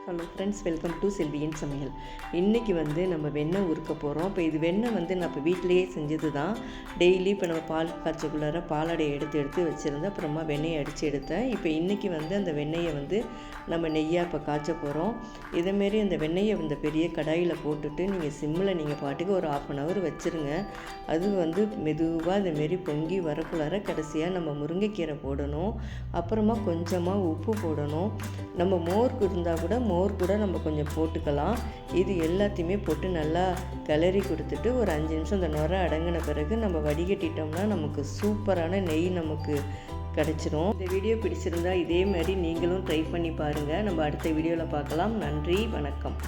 Hello friends, welcome to செல்வியின் சமையல். இன்றைக்கி நம்ம வெண்ணெய் உருக்க போகிறோம். இப்போ இது வெண்ணெய் நான் இப்போ வீட்டிலையே செஞ்சது தான். டெய்லி இப்போ நம்ம பால் காய்ச்சக்குள்ளார பாலாடையை எடுத்து வச்சுருந்தேன். அப்புறமா வெண்ணெயை அடித்து எடுத்தேன். இப்போ இன்றைக்கி அந்த வெண்ணெயை நம்ம நெய்யாக இப்போ காய்ச்ச போகிறோம். இதேமாரி அந்த வெண்ணெயை பெரிய கடாயில் போட்டுட்டு நீங்கள் சிம்மில் நீங்கள் பாட்டுக்கு ஒரு 1/2 hour வச்சுருங்க. அது மெதுவாக இந்தமாரி பொங்கி வரக்குள்ளார கடைசியாக நம்ம முருங்கைக்கீரை போடணும். அப்புறமா கொஞ்சமாக உப்பு போடணும். நம்ம மோர் இருந்தால் கூட நம்ம கொஞ்சம் போட்டுக்கலாம். இது எல்லாத்தையுமே போட்டு நல்லா கிளறி கொடுத்துட்டு ஒரு 5 நிமிஷம் அந்த நுரை அடங்கின பிறகு நம்ம வடிகட்டிட்டோம்னா நமக்கு சூப்பரான நெய் நமக்கு கிடச்சிரும். இந்த வீடியோ பிடிச்சிருந்தா இதே மாதிரி நீங்களும் ட்ரை பண்ணி பாருங்கள். நம்ம அடுத்த வீடியோவில் பார்க்கலாம். நன்றி, வணக்கம்.